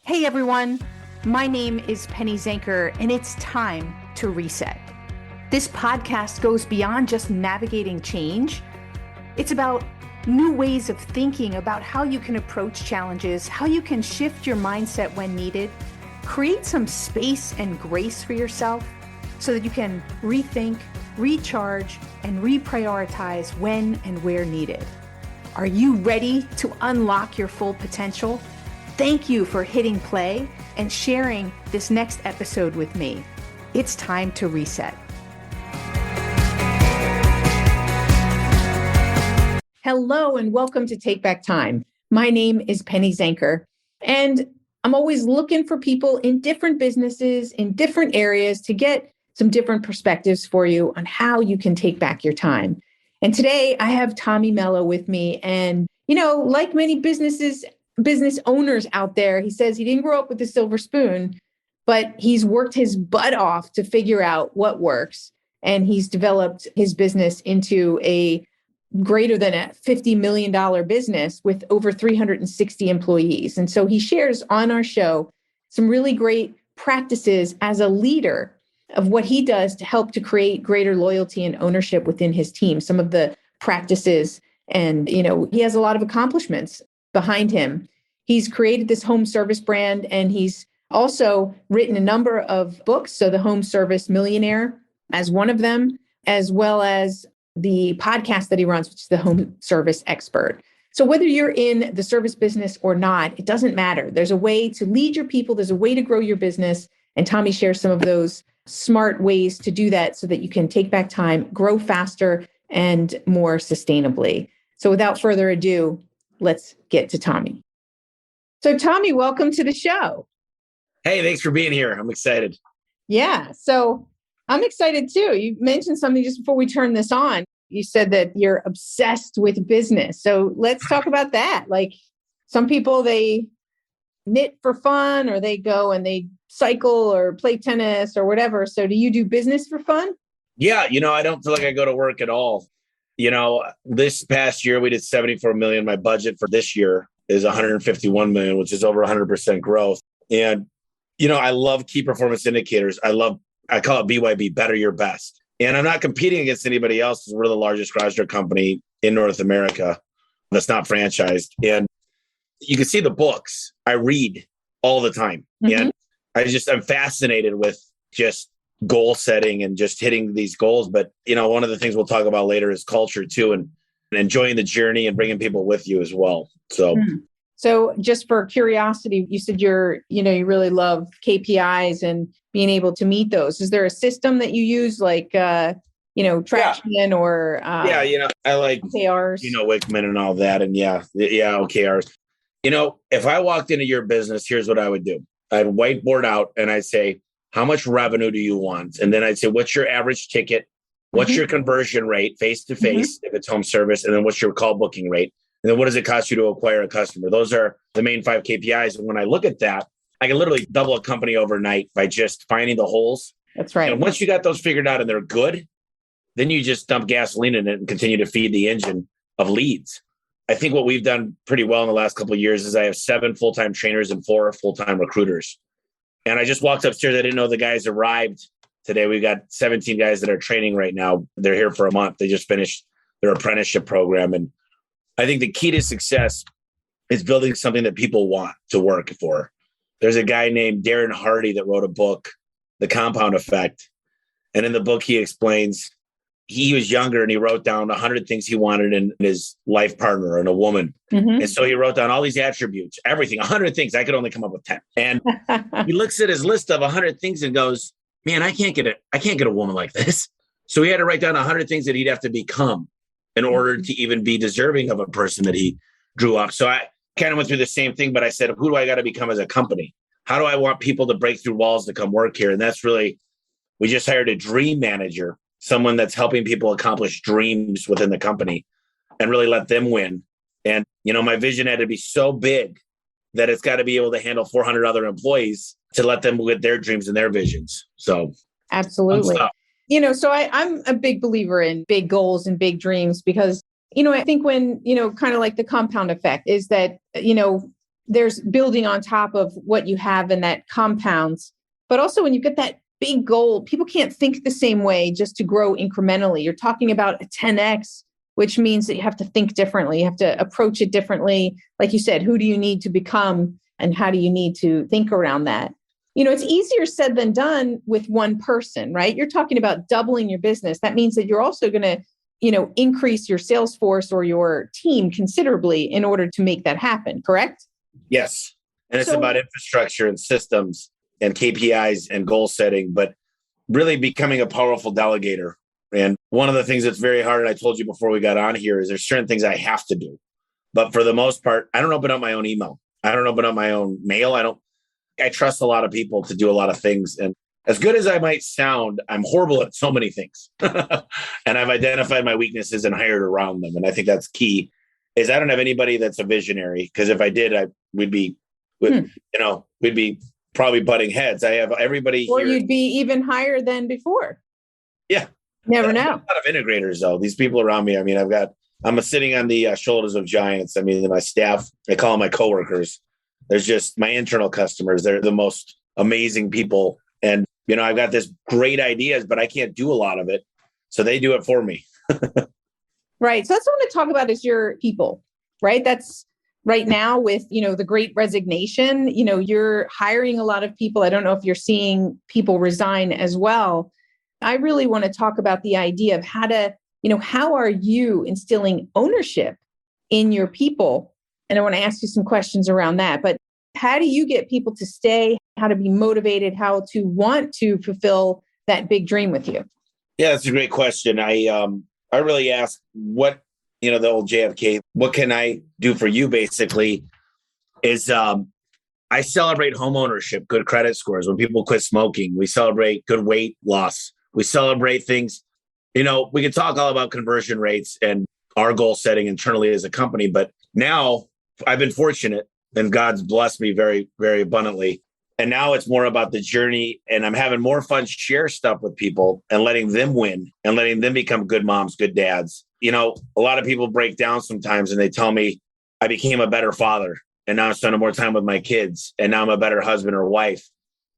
Hey everyone, my name is Penny Zanker, and it's time to reset. This podcast goes beyond just navigating change. It's about new ways of thinking about how you can approach challenges, how you can shift your mindset when needed, create some space and grace for yourself so that you can rethink, recharge, and reprioritize when and where needed. Are you ready to unlock your full potential? Thank you for hitting play and sharing this next episode with me. It's time to reset. Hello and welcome to Take Back Time. My name is Penny Zanker, and I'm always looking for people in different businesses, in different areas to get some different perspectives for you on how you can take back your time. And today I have Tommy Mello with me. And, like many business owners out there, he says he didn't grow up with a silver spoon, but he's worked his butt off to figure out what works. And he's developed his business into a greater than a $50 million business with over 360 employees. And so he shares on our show some really great practices as a leader of what he does to help to create greater loyalty and ownership within his team. Some of the practices, and he has a lot of accomplishments behind him. He's created this home service brand, and he's also written a number of books. So The Home Service Millionaire as one of them, as well as the podcast that he runs, which is The Home Service Expert. So whether you're in the service business or not, it doesn't matter. There's a way to lead your people. There's a way to grow your business. And Tommy shares some of those smart ways to do that so that you can take back time, grow faster, and more sustainably. So without further ado, let's get to Tommy. So Tommy, welcome to the show. Hey, thanks for being here. I'm excited. Yeah, so I'm excited too. You mentioned something just before we turn this on. You said that you're obsessed with business. So let's talk about that. Like some people, they knit for fun, or they go and they cycle or play tennis or whatever. So do you do business for fun? Yeah, I don't feel like I go to work at all. This past year we did 74 million. My budget for this year is 151 million, which is over 100% growth. And, I love key performance indicators. I call it BYB, better your best. And I'm not competing against anybody else because we're the largest garage door company in North America that's not franchised. And you can see the books I read all the time. Mm-hmm. And I'm fascinated with just goal setting and just hitting these goals. But, one of the things we'll talk about later is culture too, and enjoying the journey and bringing people with you as well. So, So just for curiosity, you said you really love KPIs and being able to meet those. Is there a system that you use like, Traction or I like OKRs, Wickman and all that. And OKRs. If I walked into your business, here's what I would do. I'd whiteboard out and I'd say, how much revenue do you want? And then I'd say, what's your average ticket? What's your conversion rate face to face if it's home service? And then what's your call booking rate? And then what does it cost you to acquire a customer? Those are the main 5 KPIs. And when I look at that, I can literally double a company overnight by just finding the holes. That's right. And once you got those figured out and they're good, then you just dump gasoline in it and continue to feed the engine of leads. I think what we've done pretty well in the last couple of years is I have 7 full-time trainers and 4 full-time recruiters. And I just walked upstairs. I didn't know the guys arrived today. We've got 17 guys that are training right now. They're here for a month. They just finished their apprenticeship program. And I think the key to success is building something that people want to work for. There's a guy named Darren Hardy that wrote a book, The Compound Effect. And in the book, he explains he was younger and he wrote down 100 things he wanted in his life partner and a woman. Mm-hmm. And so he wrote down all these attributes, everything, 100 things. I could only come up with 10. And he looks at his list of 100 things and goes, man, I can't get a woman like this. So he had to write down 100 things that he'd have to become in order to even be deserving of a person that he drew up. So I kind of went through the same thing, but I said, who do I got to become as a company? How do I want people to break through walls to come work here? And that's really, we just hired a dream manager, someone that's helping people accomplish dreams within the company and really let them win. And, my vision had to be so big that it's got to be able to handle 400 other employees to let them with their dreams and their visions. So absolutely. So I'm a big believer in big goals and big dreams because, I think when, kind of like the compound effect is that, there's building on top of what you have and that compounds. But also when you get that big goal, people can't think the same way just to grow incrementally. You're talking about a 10x, which means that you have to think differently. You have to approach it differently. Like you said, who do you need to become and how do you need to think around that? It's easier said than done with one person, right? You're talking about doubling your business. That means that you're also going to, increase your sales force or your team considerably in order to make that happen, correct? Yes. And it's about infrastructure and systems and KPIs and goal setting, but really becoming a powerful delegator. And one of the things that's very hard, and I told you before we got on here, is there's certain things I have to do. But for the most part, I don't open up my own email. I don't open up my own mail. I trust a lot of people to do a lot of things. And as good as I might sound, I'm horrible at so many things. And I've identified my weaknesses and hired around them. And I think that's key, is I don't have anybody that's a visionary, because if I did, we'd be probably butting heads. I have everybody or here. You'd be even higher than before. Yeah. Never know. A lot of integrators, though. These people around me. I mean, I'm sitting on the shoulders of giants. I mean, my staff, I call them my coworkers. There's just my internal customers. They're the most amazing people. And, I've got this great ideas, but I can't do a lot of it. So they do it for me. Right. So that's what I want to talk about is your people, right? That's right now with, the great resignation, you're hiring a lot of people. I don't know if you're seeing people resign as well. I really want to talk about the idea of how are you instilling ownership in your people? And I want to ask you some questions around that. But how do you get people to stay, how to be motivated, how to want to fulfill that big dream with you? Yeah, that's a great question. I really ask what, the old JFK, what can I do for you basically is I celebrate home ownership, good credit scores. When people quit smoking, we celebrate good weight loss. We celebrate things, we can talk all about conversion rates and our goal setting internally as a company. But now I've been fortunate and God's blessed me very, very abundantly. And now it's more about the journey, and I'm having more fun share stuff with people and letting them win and letting them become good moms, good dads. A lot of people break down sometimes and they tell me I became a better father and now I'm spending more time with my kids and now I'm a better husband or wife.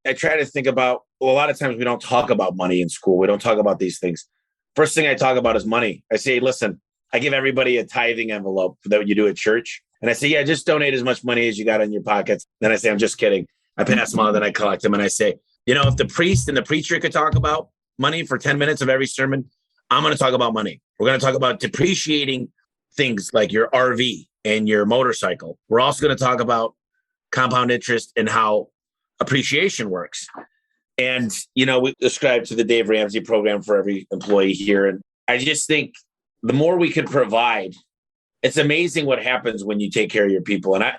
I try to think about, a lot of times we don't talk about money in school. We don't talk about these things. First thing I talk about is money. I say, listen, I give everybody a tithing envelope that you do at church. And I say, yeah, just donate as much money as you got in your pockets. Then I say, I'm just kidding. I pass them on, then I collect them. And I say, if the priest and the preacher could talk about money for 10 minutes of every sermon, I'm going to talk about money. We're going to talk about depreciating things like your RV and your motorcycle. We're also going to talk about compound interest and how appreciation works. And, we subscribe to the Dave Ramsey program for every employee here. And I just think the more we could provide, it's amazing what happens when you take care of your people. And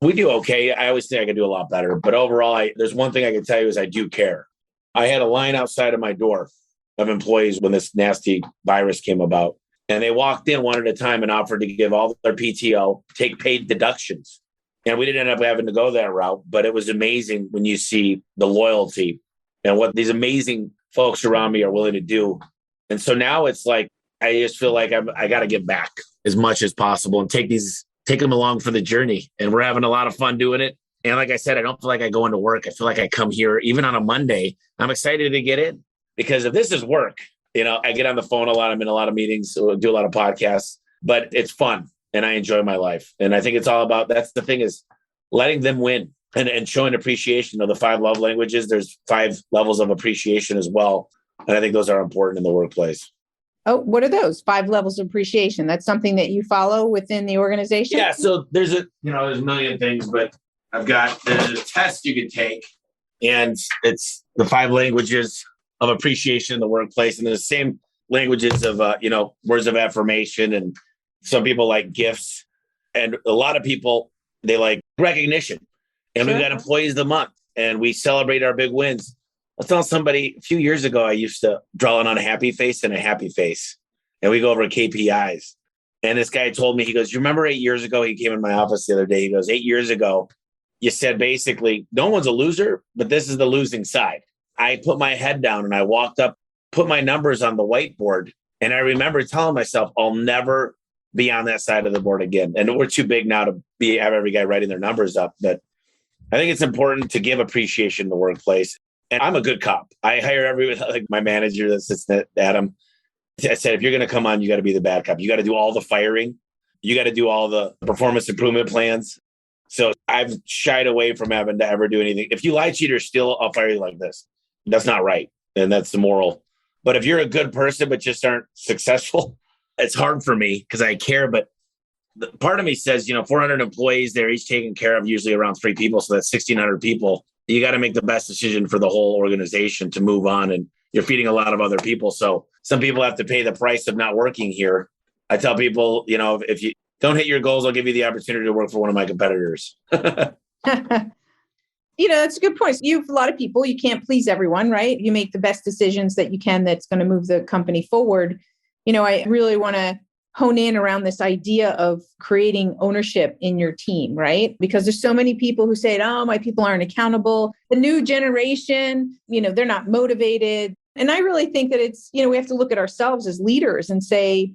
we do okay. I always think I could do a lot better. But overall, there's one thing I can tell you is I do care. I had a line outside of my door of employees when this nasty virus came about. And they walked in one at a time and offered to give all their PTO, take paid deductions. And we didn't end up having to go that route. But it was amazing when you see the loyalty and what these amazing folks around me are willing to do. And so now it's like, I just feel like I got to give back as much as possible and take them along for the journey. And we're having a lot of fun doing it. And like I said, I don't feel like I go into work. I feel like I come here, even on a Monday, I'm excited to get in because if this is work, I get on the phone a lot. I'm in a lot of meetings, so do a lot of podcasts, but it's fun and I enjoy my life. And I think it's all about, that's the thing is letting them win and showing appreciation of the 5 love languages. There's 5 levels of appreciation as well. And I think those are important in the workplace. Oh, what are those 5 levels of appreciation? That's something that you follow within the organization? Yeah. So there's a million things, but I've got the test you can take and it's the 5 languages of appreciation in the workplace. And the same languages of, words of affirmation. And some people like gifts and a lot of people, they like recognition. And We've got employees of the month and we celebrate our big wins. I was telling somebody a few years ago, I used to draw on a happy face and a happy face. And we go over KPIs. And this guy told me, he goes, you remember 8 years ago, he came in my office the other day. He goes, 8 years ago, you said basically, no one's a loser, but this is the losing side. I put my head down and I walked up, put my numbers on the whiteboard. And I remember telling myself, I'll never be on that side of the board again. And we're too big now to have every guy writing their numbers up. But I think it's important to give appreciation in the workplace. And I'm a good cop. I hire like my manager that sits at Adam. I said, if you're going to come on, you got to be the bad cop. You got to do all the firing. You got to do all the performance improvement plans. So I've shied away from having to ever do anything. If you lie, cheat, or steal, I'll fire you like this. That's not right. And that's the moral. But if you're a good person, but just aren't successful, it's hard for me because I care. But part of me says, 400 employees, they're each taken care of, usually around 3 people. So that's 1,600 people. You got to make the best decision for the whole organization to move on. And you're feeding a lot of other people. So some people have to pay the price of not working here. I tell people, if you don't hit your goals, I'll give you the opportunity to work for one of my competitors. That's a good point. You have a lot of people. You can't please everyone, right? You make the best decisions that you can that's going to move the company forward. I really want to hone in around this idea of creating ownership in your team, right? Because there's so many people who say, oh, my people aren't accountable. The new generation, they're not motivated. And I really think that it's, we have to look at ourselves as leaders and say,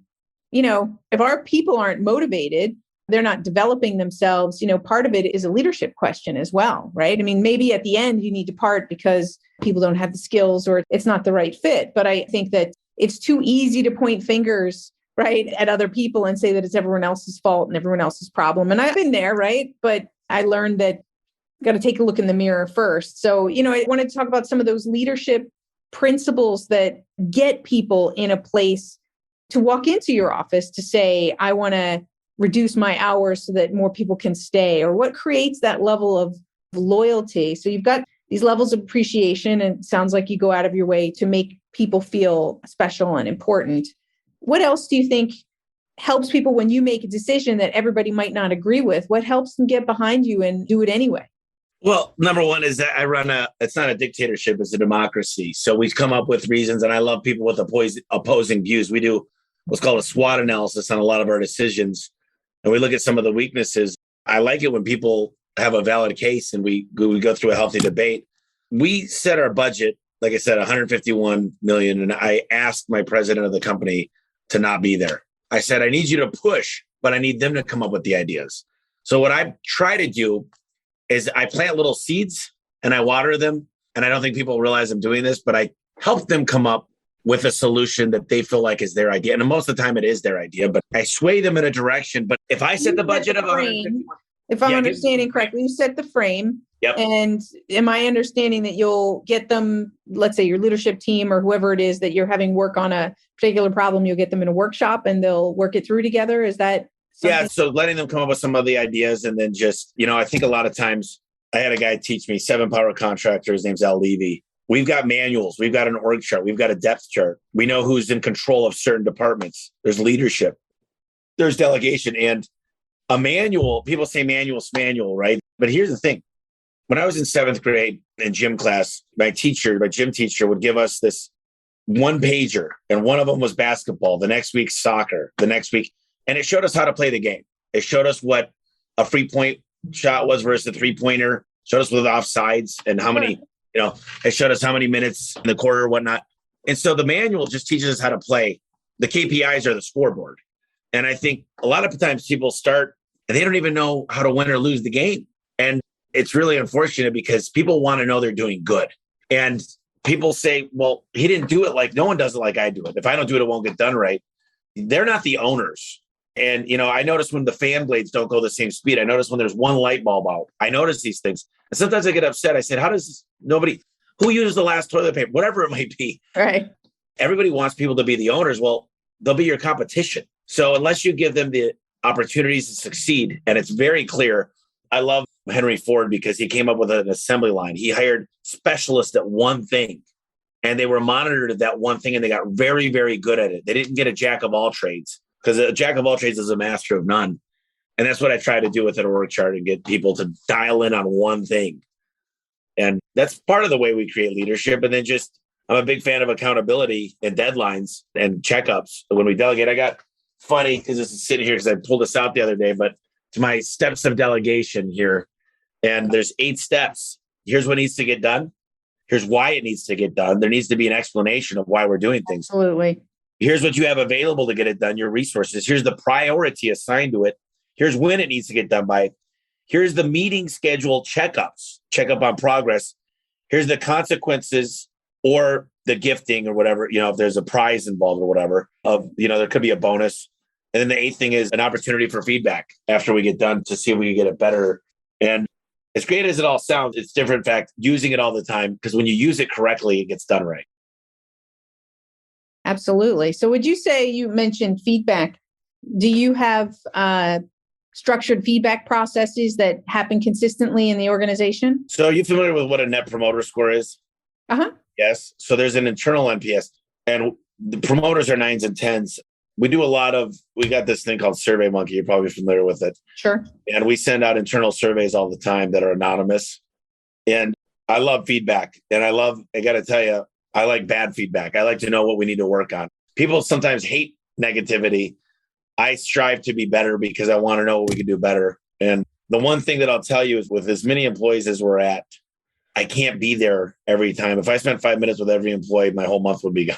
if our people aren't motivated, they're not developing themselves, part of it is a leadership question as well, right? I mean, maybe at the end you need to part because people don't have the skills or it's not the right fit. But I think that it's too easy to point fingers, right, at other people and say that it's everyone else's fault and everyone else's problem. And I've been there, right? But I learned that you got to take a look in the mirror first. So, I wanted to talk about some of those leadership principles that get people in a place to walk into your office to say, I want to reduce my hours so that more people can stay, or what creates that level of loyalty. So you've got these levels of appreciation, and it sounds like you go out of your way to make people feel special and important. What else do you think helps people when you make a decision that everybody might not agree with? What helps them get behind you and do it anyway? Well, number one is that it's not a dictatorship, it's a democracy. So we come up with reasons, and I love people with opposing views. We do what's called a SWOT analysis on a lot of our decisions. And we look at some of the weaknesses. I like it when people have a valid case and we go through a healthy debate. We set our budget, like I said, 151 million. And I asked my president of the company to not be there. I said, I need you to push, but I need them to come up with the ideas. So what I try to do is I plant little seeds and I water them. And I don't think people realize I'm doing this, but I help them come up with a solution that they feel like is their idea. And most of the time it is their idea, but I sway them in a direction. But if I set the budget of 151, if I'm understanding correctly, you set the frame. Yep. And am I understanding that you'll get them, let's say your leadership team or whoever it is that you're having work on a particular problem, you'll get them in a workshop and they'll work it through together? Is that something? Yeah. So letting them come up with some of the ideas, and then just, I think a lot of times I had a guy teach me 7 Power Contractor. His name's Al Levy. We've got manuals. We've got an org chart. We've got a depth chart. We know who's in control of certain departments. There's leadership. There's delegation. And a manual, people say manual's manual, right? But here's the thing. When I was in 7th grade in gym class, my gym teacher would give us this 1-pager, and one of them was basketball. The next week, soccer. The next week. And it showed us how to play the game. It showed us what a free point shot was versus a 3-pointer. Showed us with offsides and how many... it showed us how many minutes in the quarter, whatnot. And so the manual just teaches us how to play. The KPIs are the scoreboard. And I think a lot of times people start and they don't even know how to win or lose the game. And it's really unfortunate because people want to know they're doing good. And people say, well, he didn't do it no one does it like I do it. If I don't do it, it won't get done right. They're not the owners. And, I notice when the fan blades don't go the same speed. I notice when there's one light bulb out. I notice these things. And sometimes I get upset. I said, who uses the last toilet paper? Whatever it might be. Right. Everybody wants people to be the owners. Well, they'll be your competition. So unless you give them the opportunities to succeed, and it's very clear. I love Henry Ford because he came up with an assembly line. He hired specialists at one thing, and they were monitored at that one thing, and they got very, very good at it. They didn't get a jack of all trades, because a jack of all trades is a master of none. And that's what I try to do with an org chart, and get people to dial in on one thing. And that's part of the way we create leadership. And then I'm a big fan of accountability and deadlines and checkups. When we delegate, I got funny because this is sitting here because I pulled this out the other day, but to my steps of delegation here. And there's 8 steps. Here's what needs to get done. Here's why it needs to get done. There needs to be an explanation of why we're doing things. Absolutely. Here's what you have available to get it done, your resources. Here's the priority assigned to it. Here's when it needs to get done by. Here's the meeting schedule checkups, check up on progress. Here's the consequences or the gifting or whatever, if there's a prize involved or whatever, there could be a bonus. And then the eighth thing is an opportunity for feedback after we get done to see if we can get it better. And as great as it all sounds, it's different. In fact, using it all the time, because when you use it correctly, it gets done right. Absolutely. So would you say, you mentioned feedback, do you have structured feedback processes that happen consistently in the organization? So are you familiar with what a net promoter score is? Uh-huh. Yes. So there's an internal NPS, and the promoters are 9s and 10s. We got this thing called SurveyMonkey. You're probably familiar with it. Sure. And we send out internal surveys all the time that are anonymous. And I love feedback. And I got to tell you, I like bad feedback. I like to know what we need to work on. People sometimes hate negativity. I strive to be better because I want to know what we can do better. And the one thing that I'll tell you is, with as many employees as we're at, I can't be there every time. If I spent 5 minutes with every employee, my whole month would be gone.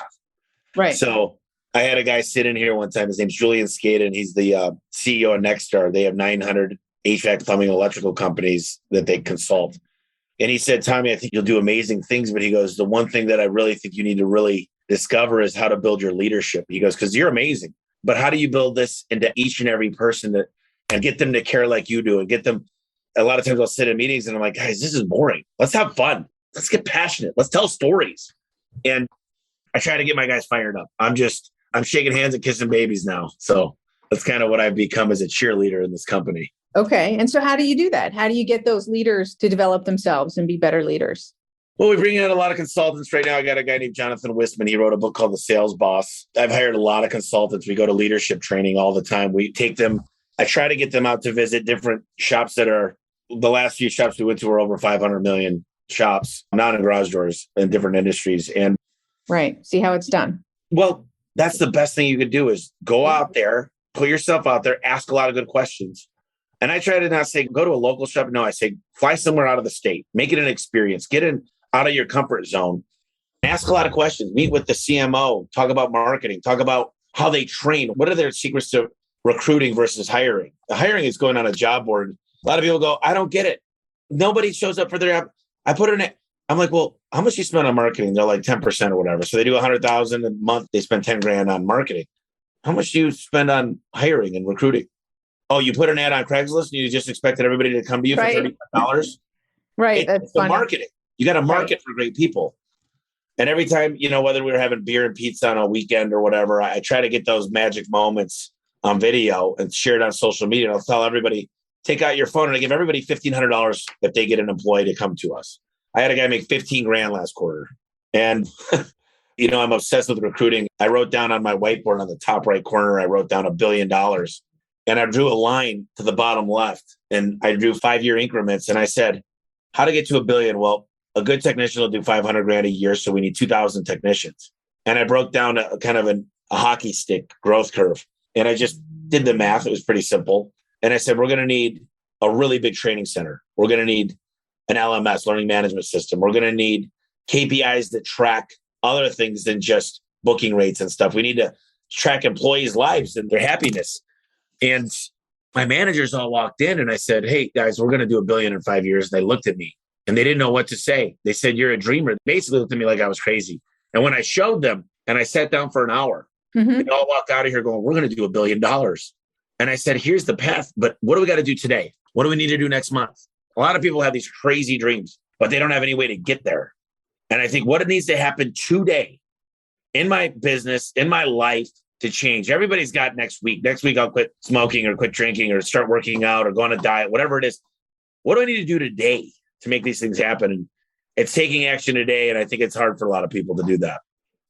Right. So I had a guy sit in here one time. His name's Julian Skate, and he's the CEO of Nexstar. They have 900 HVAC, plumbing, electrical companies that they consult. And he said, Tommy, I think you'll do amazing things. But he goes, the one thing that I really think you need to really discover is how to build your leadership. He goes, because you're amazing. But how do you build this into each and every person and get them to care like you do, and get them? A lot of times I'll sit in meetings and I'm like, guys, this is boring. Let's have fun. Let's get passionate. Let's tell stories. And I try to get my guys fired up. I'm shaking hands and kissing babies now. So that's kind of what I've become as a cheerleader in this company. Okay. And so how do you do that? How do you get those leaders to develop themselves and be better leaders? Well, we bring in a lot of consultants right now. I got a guy named Jonathan Wistman. He wrote a book called The Sales Boss. I've hired a lot of consultants. We go to leadership training all the time. We take them. I try to get them out to visit different shops that are, the last few shops we went to were over 500 million shops, not in garage doors, in different industries. And right. See how it's done. Well, that's the best thing you could do, is go out there, put yourself out there, ask a lot of good questions. And I try to not say, go to a local shop. No, I say, fly somewhere out of the state, make it an experience, get in out of your comfort zone, ask a lot of questions, meet with the CMO, talk about marketing, talk about how they train. What are their secrets to recruiting versus hiring? The hiring is going on a job board. A lot of people go, I don't get it. Nobody shows up for their app. I put it in. I'm like, well, how much you spend on marketing? They're like 10% or whatever. So they do 100,000 a month. They spend 10 grand on marketing. How much do you spend on hiring and recruiting? Oh, you put an ad on Craigslist and you just expected everybody to come to you for $35? Right. It's the marketing. You got to market for great people. And every time, whether we were having beer and pizza on a weekend or whatever, I try to get those magic moments on video and share it on social media. And I'll tell everybody, take out your phone, and I give everybody $1,500 if they get an employee to come to us. I had a guy make 15 grand last quarter. And, I'm obsessed with recruiting. I wrote down on my whiteboard on the top right corner, I wrote down $1 billion. And I drew a line to the bottom left, and I drew 5-year increments. And I said, how to get to $1 billion? Well, a good technician will do 500 grand a year. So we need 2,000 technicians. And I broke down a kind of a hockey stick growth curve. And I just did the math. It was pretty simple. And I said, we're going to need a really big training center. We're going to need an LMS, learning management system. We're going to need KPIs that track other things than just booking rates and stuff. We need to track employees' lives and their happiness. And my managers all walked in and I said, hey, guys, we're going to do $1 billion in 5 years. And they looked at me and they didn't know what to say. They said, you're a dreamer. They basically looked at me like I was crazy. And when I showed them and I sat down for an hour, they all walked out of here going, we're going to do $1 billion. And I said, here's the path, but what do we got to do today? What do we need to do next month? A lot of people have these crazy dreams, but they don't have any way to get there. And I think what needs to happen today in my business, in my life to change. Everybody's got next week. Next week, I'll quit smoking or quit drinking or start working out or go on a diet, whatever it is. What do I need to do today to make these things happen? And it's taking action today. And I think it's hard for a lot of people to do that.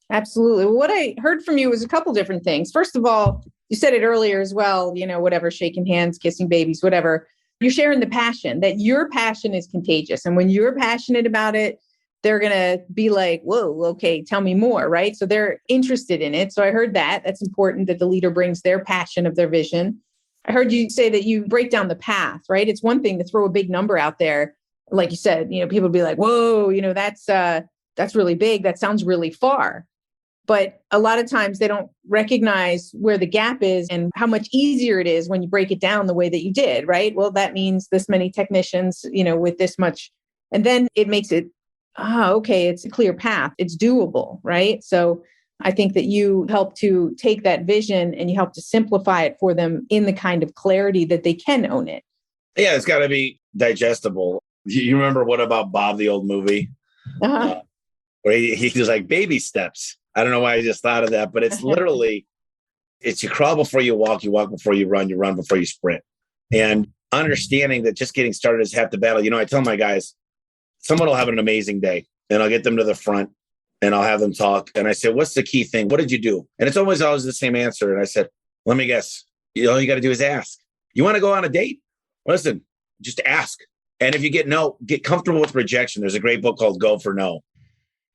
Absolutely. Well, what I heard from you was a couple different things. First of all, you said it earlier as well, whatever, shaking hands, kissing babies, whatever. You're sharing the passion, that your passion is contagious. And when you're passionate about it, they're going to be like, whoa, okay, tell me more, right? So they're interested in it. So I heard that. That's important that the leader brings their passion of their vision. I heard you say that you break down the path, right? It's one thing to throw a big number out there. Like you said, people would be like, whoa, that's really big. That sounds really far. but a lot of times they don't recognize where the gap is and how much easier it is when you break it down the way that you did, right? Well, that means this many technicians, with this much. And then it makes it, okay, it's a clear path. It's doable, right? So I think that you help to take that vision and you help to simplify it for them in the kind of clarity that they can own it. Yeah, it's got to be digestible. You remember What About Bob, the old movie? Uh-huh. Where he was like, baby steps. I don't know why I just thought of that, but it's literally, it's you crawl before you walk before you run before you sprint. And understanding that just getting started is half the battle. I tell my guys, someone will have an amazing day and I'll get them to the front and I'll have them talk. And I say, what's the key thing? What did you do? And it's always the same answer. And I said, let me guess. All you got to do is ask. You want to go on a date? Listen, just ask. And if you get no, get comfortable with rejection. There's a great book called Go for No.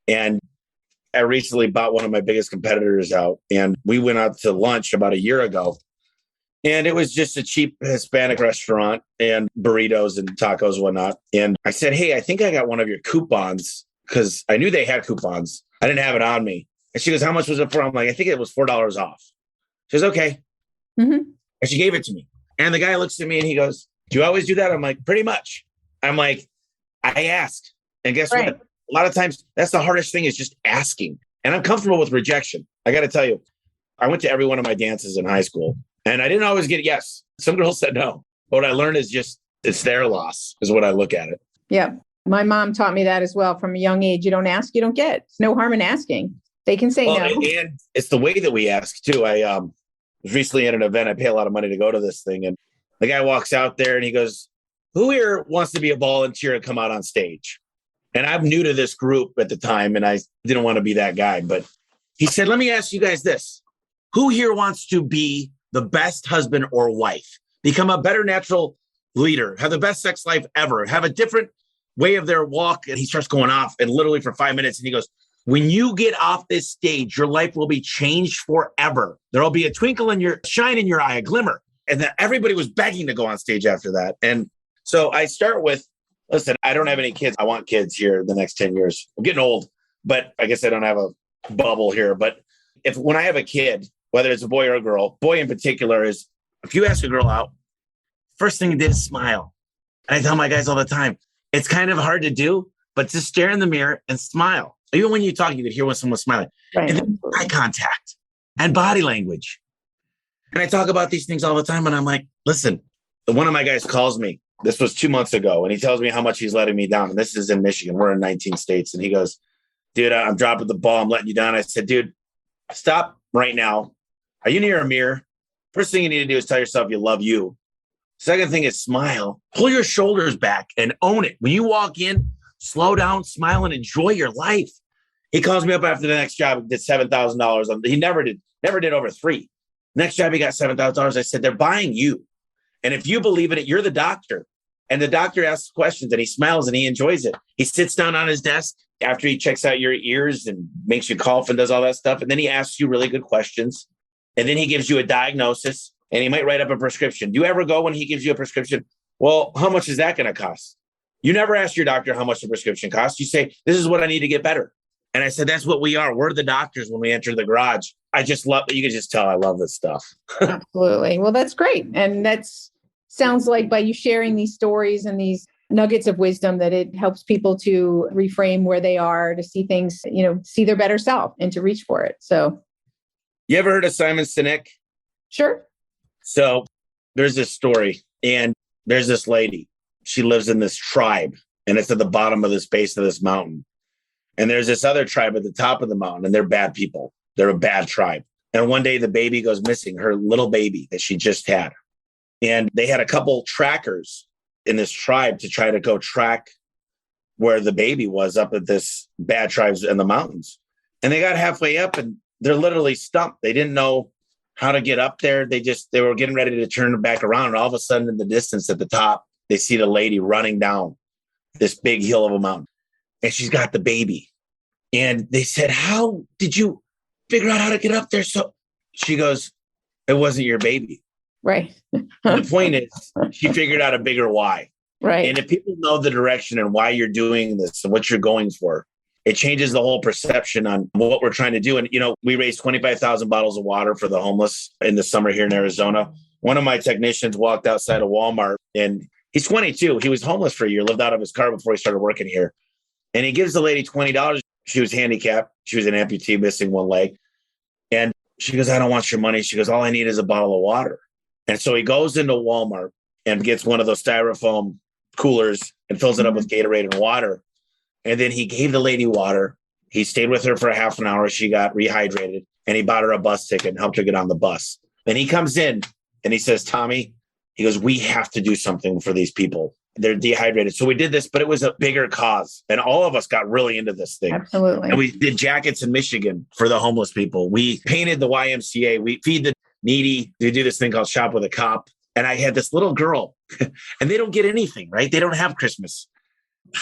And I recently bought one of my biggest competitors out, and we went out to lunch about a year ago. And it was just a cheap Hispanic restaurant and burritos and tacos and whatnot. And I said, hey, I think I got one of your coupons, because I knew they had coupons. I didn't have it on me. And she goes, how much was it for? I'm like, I think it was $4 off. She goes, okay. Mm-hmm. And she gave it to me. And the guy looks at me and he goes, do you always do that? I'm like, pretty much. I'm like, I ask. And guess what? A lot of times that's the hardest thing, is just asking. And I'm comfortable with rejection. I got to tell you, I went to every one of my dances in high school and I didn't always get yes. Some girls said no. But what I learned is just, it's their loss is what I look at it. Yeah. My mom taught me that as well from a young age. You don't ask, you don't get. It's no harm in asking. They can say no. And it's the way that we ask too. I was recently at an event. I pay a lot of money to go to this thing. And the guy walks out there and he goes, who here wants to be a volunteer and come out on stage? And I'm new to this group at the time, and I didn't want to be that guy. But he said, let me ask you guys this. Who here wants to be the best husband or wife, become a better natural leader, have the best sex life ever, have a different way of their walk? And he starts going off, and literally for 5 minutes, and he goes, when you get off this stage, your life will be changed forever. There'll be a twinkle in your shine in your eye, a glimmer. And then everybody was begging to go on stage after that. And so I start with, listen, I don't have any kids. I want kids here the next 10 years. I'm getting old, but I guess I don't have a bubble here. But when I have a kid, whether it's a boy or a girl, boy in particular, is if you ask a girl out, first thing you did is smile. And I tell my guys all the time, it's kind of hard to do, but just stare in the mirror and smile. Even when you talk, you could hear when someone's smiling. Right. And then eye contact and body language. And I talk about these things all the time. And I'm like, listen, one of my guys calls me. This was 2 months ago. And he tells me how much he's letting me down. And this is in Michigan. We're in 19 states. And he goes, dude, I'm dropping the ball. I'm letting you down. I said, dude, stop right now. Are you near a mirror? First thing you need to do is tell yourself you love you. Second thing is smile. Pull your shoulders back and own it. When you walk in, slow down, smile, and enjoy your life. He calls me up after the next job, did $7,000. He never did over $3,000. Next job, he got $7,000. I said, they're buying you. And if you believe in it, you're the doctor. And the doctor asks questions and he smiles and he enjoys it. He sits down on his desk after he checks out your ears and makes you cough and does all that stuff. And then he asks you really good questions. And then he gives you a diagnosis and he might write up a prescription. Do you ever go when he gives you a prescription? Well, how much is that going to cost? You never ask your doctor how much the prescription costs. You say, this is what I need to get better. And I said, that's what we are. We're the doctors when we enter the garage. I just love, you can just tell I love this stuff. Absolutely. Well, that's great. And sounds like by you sharing these stories and these nuggets of wisdom that it helps people to reframe where they are, to see things, see their better self and to reach for it. So. You ever heard of Simon Sinek? Sure. So there's this story and there's this lady. She lives in this tribe and it's at the bottom of this base of this mountain. And there's this other tribe at the top of the mountain and they're bad people. They're a bad tribe. And one day the baby goes missing, her little baby that she just had. And they had a couple trackers in this tribe to try to go track where the baby was up at this bad tribes in the mountains. And they got halfway up and they're literally stumped. They didn't know how to get up there. They were getting ready to turn back around. And all of a sudden in the distance at the top, they see the lady running down this big hill of a mountain. And she's got the baby. And they said, how did you figure out how to get up there? So she goes, it wasn't your baby. Right. The point is, she figured out a bigger why. Right. And if people know the direction and why you're doing this and what you're going for, it changes the whole perception on what we're trying to do. And, we raised 25,000 bottles of water for the homeless in the summer here in Arizona. One of my technicians walked outside of Walmart, and he's 22. He was homeless for a year, lived out of his car before he started working here. And he gives the lady $20. She was handicapped. She was an amputee, missing one leg. And she goes, I don't want your money. She goes, all I need is a bottle of water. And so he goes into Walmart and gets one of those styrofoam coolers and fills it up with Gatorade and water. And then he gave the lady water. He stayed with her for a half an hour. She got rehydrated, and he bought her a bus ticket and helped her get on the bus. And he comes in and he says, Tommy, he goes, we have to do something for these people. They're dehydrated. So we did this, but it was a bigger cause. And all of us got really into this thing. Absolutely. And we did jackets in Michigan for the homeless people. We painted the YMCA. We feed the needy. We do this thing called Shop with a Cop. And I had this little girl, and they don't get anything, right? They don't have Christmas.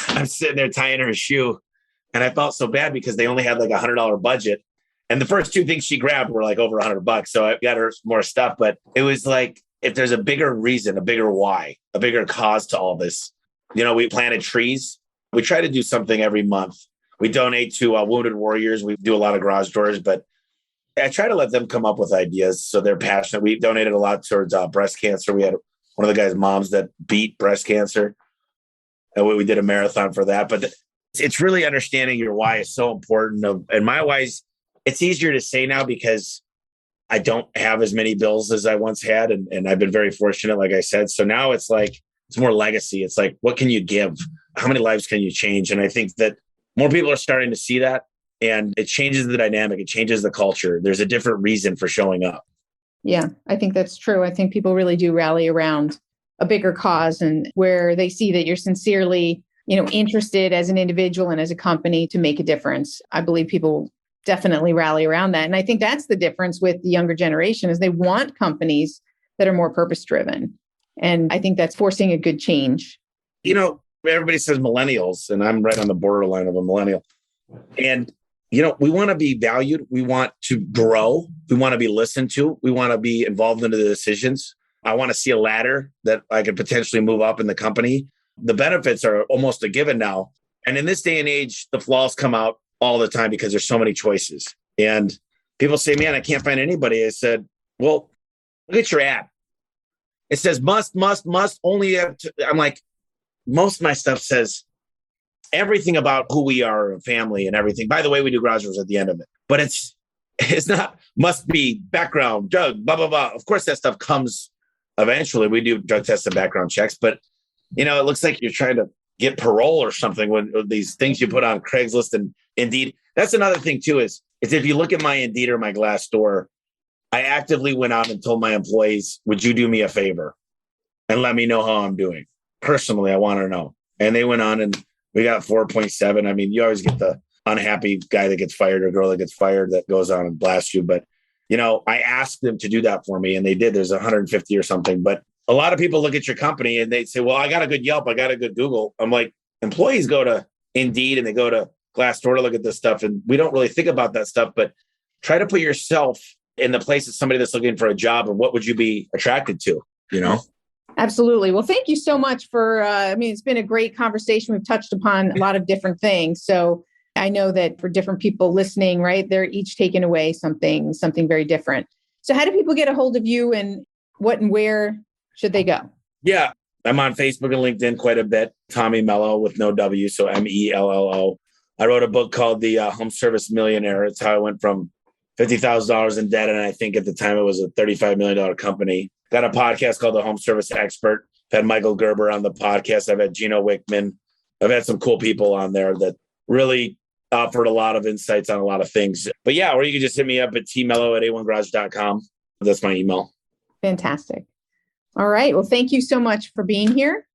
I'm sitting there tying her a shoe, and I felt so bad because they only had like $100 budget. And the first two things she grabbed were like over $100. So I got her more stuff, but it was like, if there's a bigger reason, a bigger why, a bigger cause to all this, we planted trees. We try to do something every month. We donate to Wounded Warriors. We do a lot of garage doors, but I try to let them come up with ideas so they're passionate. We donated a lot towards breast cancer. We had one of the guys' moms that beat breast cancer. And we did a marathon for that. But it's really understanding your why is so important. And my why's, it's easier to say now because I don't have as many bills as I once had. And I've been very fortunate, like I said. So now it's like, it's more legacy. It's like, what can you give? How many lives can you change? And I think that more people are starting to see that. And it changes the dynamic. It changes the culture. There's a different reason for showing up. Yeah, I think that's true. I think people really do rally around a bigger cause, and where they see that you're sincerely, interested as an individual and as a company to make a difference. I believe people definitely rally around that. And I think that's the difference with the younger generation is they want companies that are more purpose-driven. And I think that's forcing a good change. Everybody says millennials, and I'm right on the borderline of a millennial. And, we want to be valued. We want to grow. We want to be listened to. We want to be involved into the decisions. I want to see a ladder that I could potentially move up in the company. The benefits are almost a given now. And in this day and age, the flaws come out all the time because there's so many choices. And people say, man, I can't find anybody. I said, well, look at your ad. It says must, only have to. I'm like, most of my stuff says everything about who we are, a family and everything. By the way, we do garage doors at the end of it. But it's not must be background, drug, blah, blah, blah. Of course, that stuff comes eventually. We do drug tests and background checks. But, it looks like you're trying to get parole or something when these things you put on Craigslist and Indeed. That's another thing, too, is if you look at my Indeed or my Glassdoor, I actively went out and told my employees, would you do me a favor and let me know how I'm doing? Personally, I want to know. And they went on and we got 4.7. I mean, you always get the unhappy guy that gets fired or girl that gets fired that goes on and blasts you. But, I asked them to do that for me and they did. There's 150 or something. But a lot of people look at your company and they say, well, I got a good Yelp. I got a good Google. I'm like, employees go to Indeed and they go to Glassdoor to look at this stuff. And we don't really think about that stuff, but try to put yourself in the place of somebody that's looking for a job and what would you be attracted to, Absolutely. Well, thank you so much for, it's been a great conversation. We've touched upon a lot of different things. So I know that for different people listening, right, they're each taking away something very different. So how do people get a hold of you and what and where should they go? Yeah, I'm on Facebook and LinkedIn quite a bit. Tommy Mello with no W, so Mello. I wrote a book called The Home Service Millionaire. It's how I went from $50,000 in debt. And I think at the time it was a $35 million company. Got a podcast called The Home Service Expert. I've had Michael Gerber on the podcast. I've had Gino Wickman. I've had some cool people on there that really offered a lot of insights on a lot of things. But yeah, or you can just hit me up at tmello@a1garage.com. That's my email. Fantastic. All right. Well, thank you so much for being here.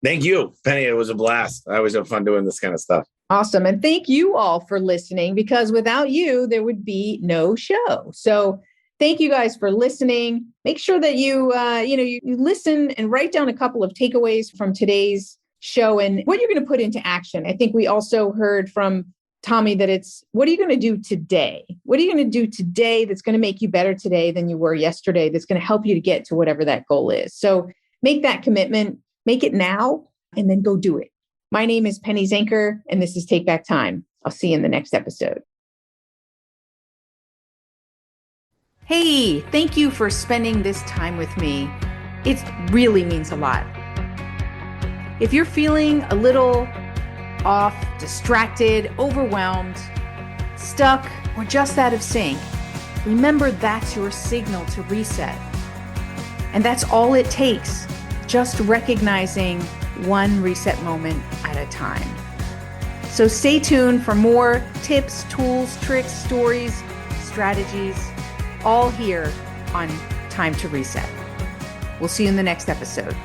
Thank you, Penny. It was a blast. I always have fun doing this kind of stuff. Awesome. And thank you all for listening, because without you, there would be no show. So thank you guys for listening. Make sure that you listen and write down a couple of takeaways from today's show and what you're going to put into action. I think we also heard from Tommy that it's, what are you going to do today? What are you going to do today that's going to make you better today than you were yesterday, that's going to help you to get to whatever that goal is? So make that commitment, make it now, and then go do it. My name is Penny Zanker, and this is Take Back Time. I'll see you in the next episode. Hey, thank you for spending this time with me. It really means a lot. If you're feeling a little off, distracted, overwhelmed, stuck, or just out of sync, remember that's your signal to reset. And that's all it takes, just recognizing one reset moment at a time. So stay tuned for more tips, tools, tricks, stories, strategies, all here on Time to Reset. We'll see you in the next episode.